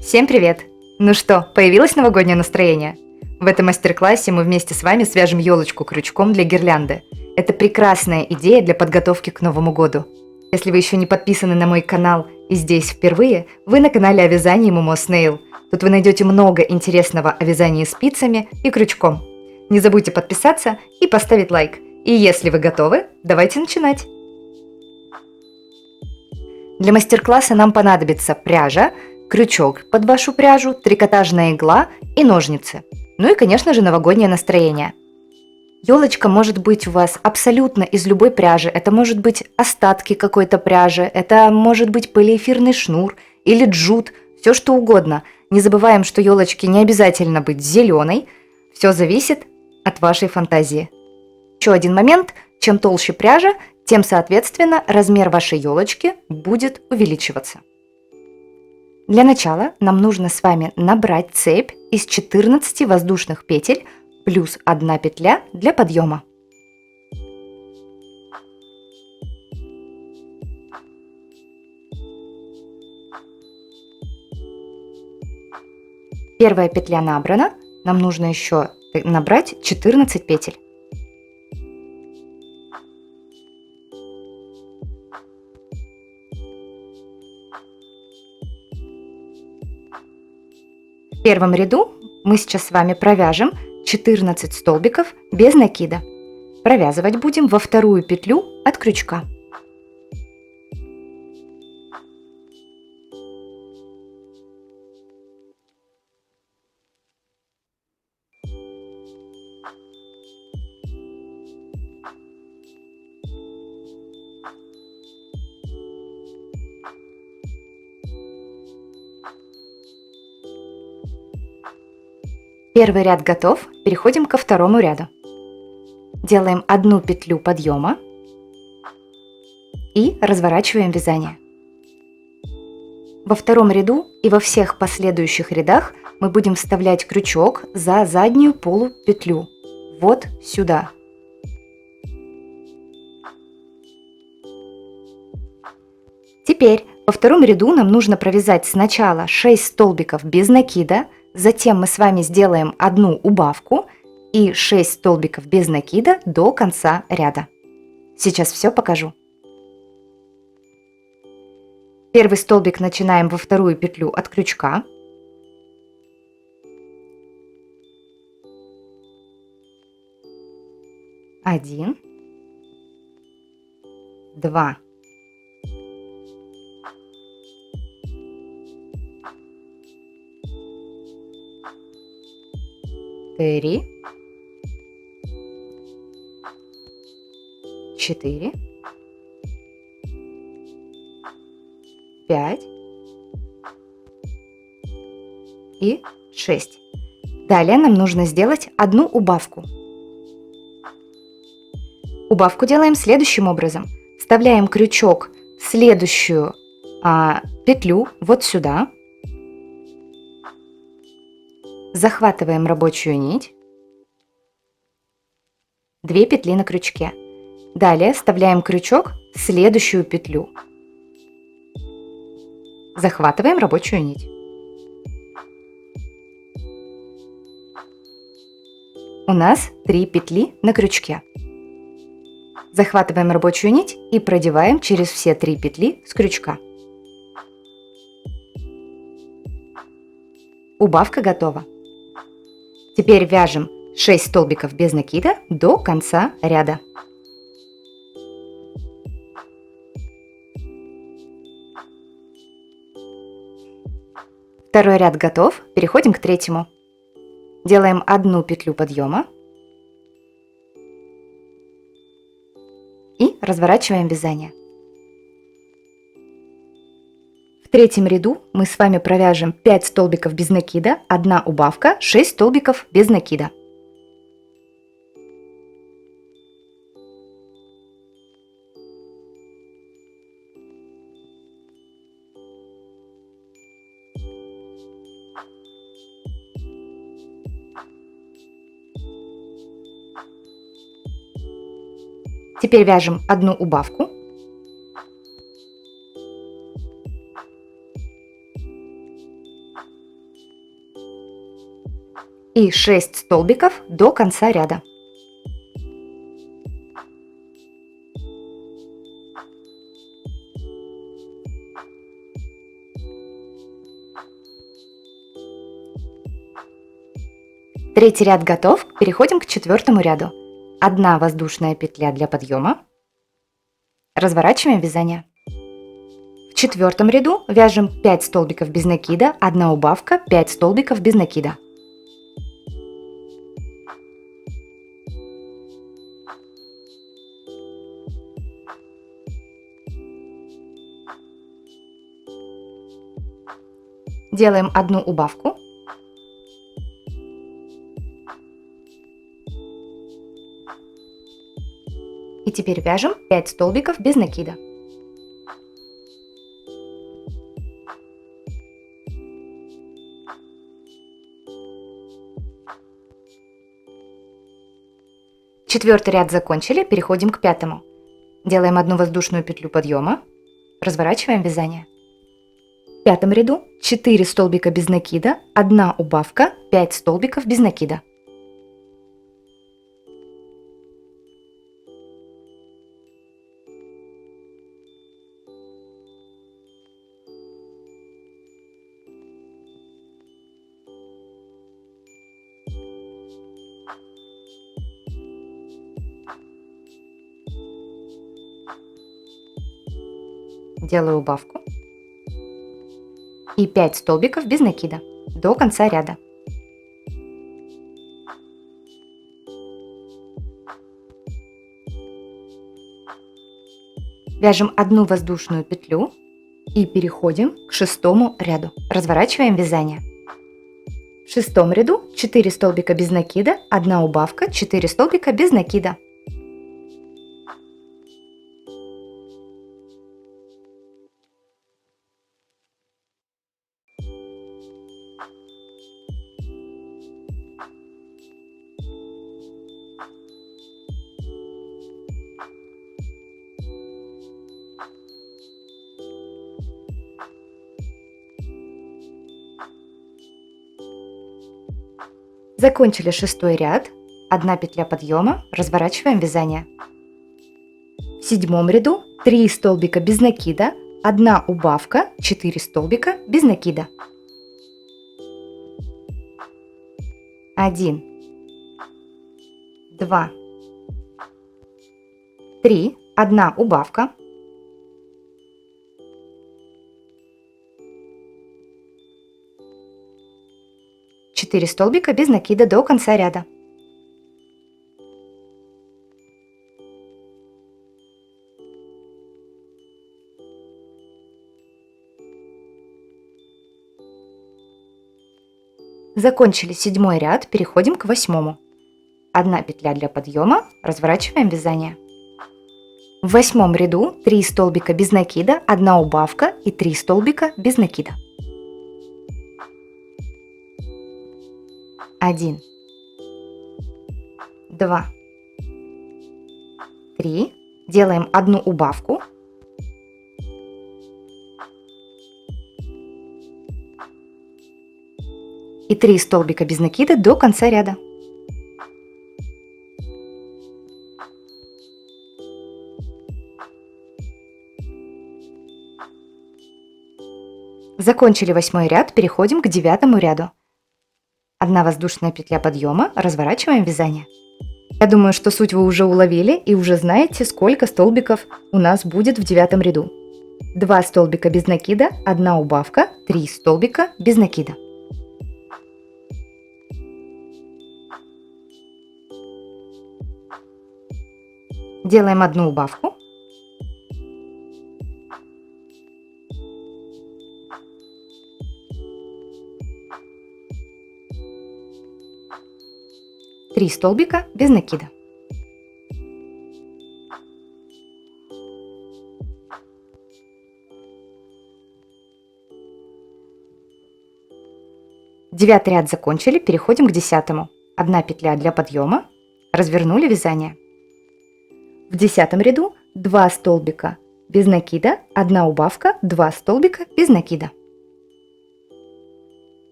Всем привет! Ну что, появилось новогоднее настроение? В этом мастер-классе мы вместе с вами свяжем елочку крючком для гирлянды. Это прекрасная идея для подготовки к Новому году. Если вы еще не подписаны на мой канал и здесь впервые, вы на канале о вязании Momo Snail. Тут вы найдете много интересного о вязании спицами и крючком. Не забудьте подписаться и поставить лайк. И если вы готовы, давайте начинать! Для мастер-класса нам понадобится пряжа, крючок под вашу пряжу, трикотажная игла и ножницы. Ну и, конечно же, новогоднее настроение. Елочка может быть у вас абсолютно из любой пряжи. Это может быть остатки какой-то пряжи, это может быть полиэфирный шнур или джут, все что угодно. Не забываем, что елочке не обязательно быть зеленой. Все зависит от вашей фантазии. Еще один момент. Чем толще пряжа, тем, соответственно, размер вашей елочки будет увеличиваться. Для начала нам нужно с вами набрать цепь из 14 воздушных петель плюс 1 петля для подъема. Первая петля набрана, нам нужно еще набрать 14 петель. В первом ряду мы сейчас с вами провяжем 14 столбиков без накида. Провязывать будем во вторую петлю от крючка. Первый ряд готов, переходим ко второму ряду. Делаем одну петлю подъема и разворачиваем вязание. Во втором ряду и во всех последующих рядах мы будем вставлять крючок за заднюю полупетлю, вот сюда. Теперь во втором ряду нам нужно провязать сначала 6 столбиков без накида, затем мы с вами сделаем одну убавку и 6 столбиков без накида до конца ряда. Сейчас все покажу. Первый столбик начинаем во вторую петлю от крючка. Один, два, 3, 4, 5 и 6. Далее нам нужно сделать одну убавку. Убавку делаем следующим образом. Вставляем крючок в следующую петлю вот сюда. Захватываем рабочую нить, 2 петли на крючке. Далее вставляем крючок в следующую петлю. Захватываем рабочую нить. У нас 3 петли на крючке. Захватываем рабочую нить и продеваем через все 3 петли с крючка. Убавка готова. Теперь вяжем 6 столбиков без накида до конца ряда. Второй ряд готов, переходим к третьему. Делаем одну петлю подъема и разворачиваем вязание. В третьем ряду мы с вами провяжем 5 столбиков без накида, 1 убавка, 6 столбиков без накида. Теперь вяжем одну убавку. и 6 столбиков до конца ряда. Третий ряд готов, переходим к четвертому ряду. 1 воздушная петля для подъема. Разворачиваем вязание. В четвертом ряду вяжем 5 столбиков без накида, 1 убавка, 5 столбиков без накида. Делаем 1 убавку. И теперь вяжем 5 столбиков без накида. Четвертый ряд закончили, переходим к пятому. Делаем 1 воздушную петлю подъема, разворачиваем вязание. В пятом ряду 4 столбика без накида, 1 убавка, 5 столбиков без накида. Делаю убавку и 5 столбиков без накида до конца ряда. Вяжем 1 воздушную петлю и переходим к шестому ряду. Разворачиваем вязание. В шестом ряду 4 столбика без накида, 1 убавка, 4 столбика без накида. Закончили шестой ряд, 1 петля подъема, разворачиваем вязание. В седьмом ряду 3 столбика без накида, 1 убавка, 4 столбика без накида. 1, 2, 3, 1 убавка. 4 столбика без накида до конца ряда. Закончили седьмой ряд, переходим к восьмому. 1 петля для подъема, разворачиваем вязание. В восьмом ряду 3 столбика без накида, 1 убавка и 3 столбика без накида. 1, 2, 3. Делаем 1 убавку. И 3 столбика без накида до конца ряда. Закончили восьмой ряд, переходим к девятому ряду. 1 воздушная петля подъема, разворачиваем вязание. Я думаю, что суть вы уже уловили и уже знаете, сколько столбиков у нас будет в девятом ряду. 2 столбика без накида, 1 убавка, 3 столбика без накида. Делаем 1 убавку. Три столбика без накида. Девятый ряд закончили, переходим к десятому. 1 петля для подъема, развернули вязание. В десятом ряду 2 столбика без накида, 1 убавка, 2 столбика без накида.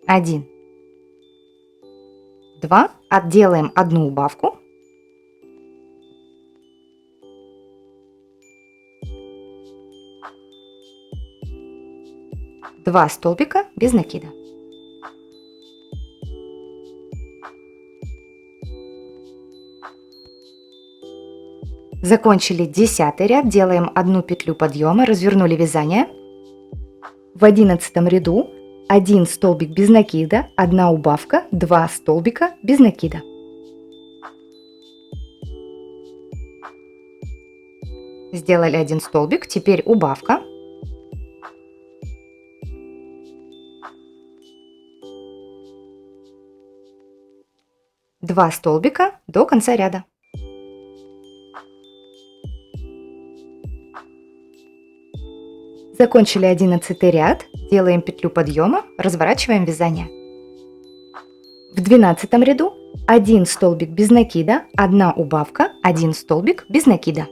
1, 2, отделаем одну убавку. Два столбика без накида. Закончили 10 ряд, делаем одну петлю подъема, развернули вязание. В 11 ряду 1 столбик без накида, 1 убавка, 2 столбика без накида. Сделали 1 столбик, теперь убавка. Два столбика до конца ряда. Закончили 11 ряд, делаем петлю подъема, разворачиваем вязание. В 12 ряду 1 столбик без накида, 1 убавка, 1 столбик без накида.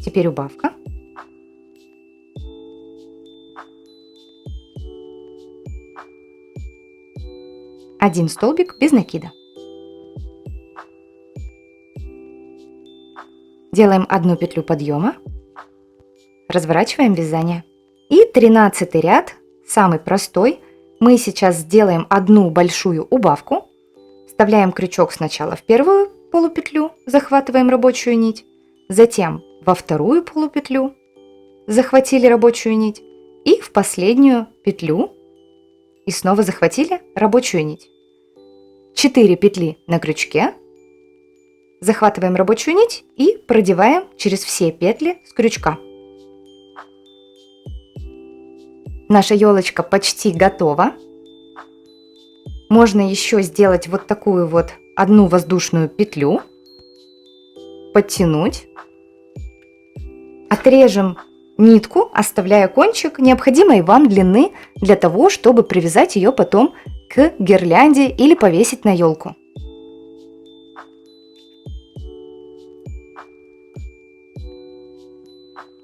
Теперь убавка. Один столбик без накида. Делаем одну петлю подъема, разворачиваем вязание. И 13 ряд, самый простой, мы сейчас сделаем одну большую убавку, вставляем крючок сначала в первую полупетлю, захватываем рабочую нить, затем во вторую полупетлю, захватили рабочую нить, и в последнюю петлю, и снова захватили рабочую нить. 4 петли на крючке, захватываем рабочую нить и продеваем через все петли с крючка. Наша елочка почти готова. Можно еще сделать вот такую вот одну воздушную петлю, подтянуть. Отрежем нитку, оставляя кончик необходимой вам длины для того, чтобы привязать ее потом к гирлянде или повесить на елку.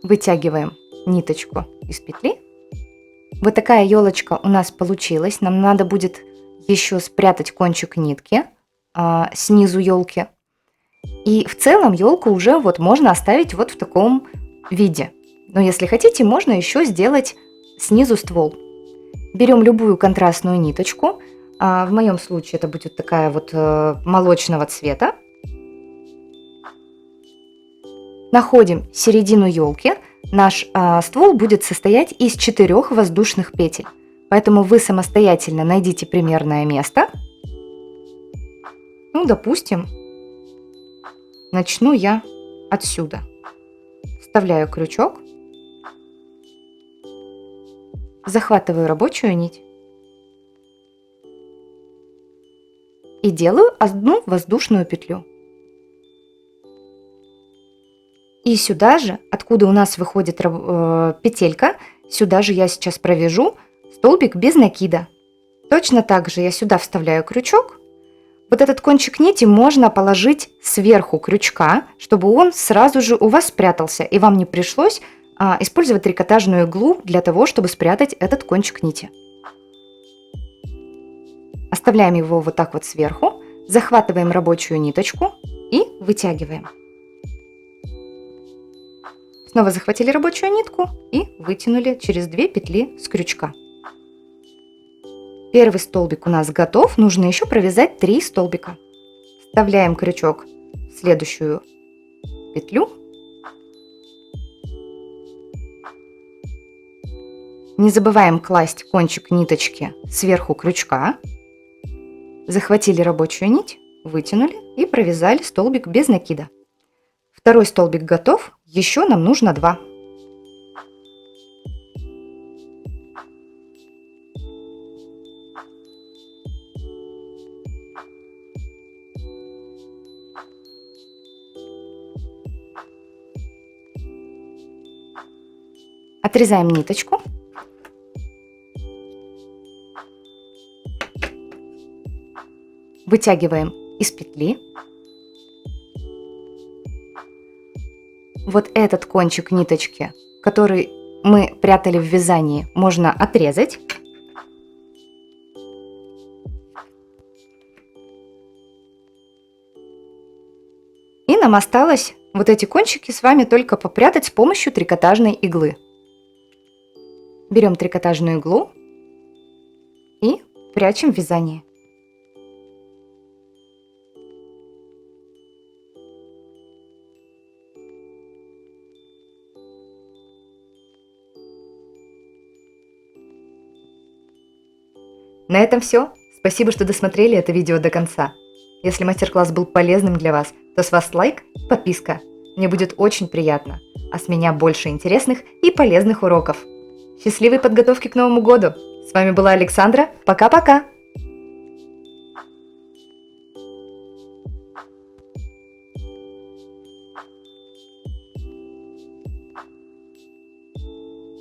Вытягиваем ниточку из петли. Вот такая елочка у нас получилась. Нам надо будет еще спрятать кончик нитки снизу елки. И в целом елку уже вот можно оставить вот в таком виде. Но если хотите, можно еще сделать снизу ствол. Берем любую контрастную ниточку. В моем случае это будет такая вот молочного цвета. Находим середину елки. Наш ствол будет состоять из 4 воздушных петель. Поэтому вы самостоятельно найдите примерное место. Ну, допустим, начну я отсюда. Вставляю крючок. Захватываю рабочую нить. И делаю одну воздушную петлю. И сюда же, откуда у нас выходит петелька, сюда же я сейчас провяжу столбик без накида. Точно так же я сюда вставляю крючок. Вот этот кончик нити можно положить сверху крючка, чтобы он сразу же у вас спрятался, и вам не пришлось использовать трикотажную иглу для того, чтобы спрятать этот кончик нити. Оставляем его вот так вот сверху, захватываем рабочую ниточку и вытягиваем. Снова захватили рабочую нитку и вытянули через 2 петли с крючка. Первый столбик у нас готов, нужно еще провязать 3 столбика. Вставляем крючок в следующую петлю. Не забываем класть кончик ниточки сверху крючка. Захватили рабочую нить, вытянули и провязали столбик без накида. Второй столбик готов, еще нам нужно 2. Отрезаем ниточку. Вытягиваем из петли. Вот этот кончик ниточки, который мы прятали в вязании, можно отрезать. нам осталось вот эти кончики с вами только попрятать с помощью трикотажной иглы. Берем трикотажную иглу и прячем в вязание. На этом все. Спасибо, что досмотрели это видео до конца. Если мастер-класс был полезным для вас, то с вас лайк и подписка. Мне будет очень приятно. А с меня больше интересных и полезных уроков. Счастливой подготовки к Новому году! С вами была Александра. Пока-пока!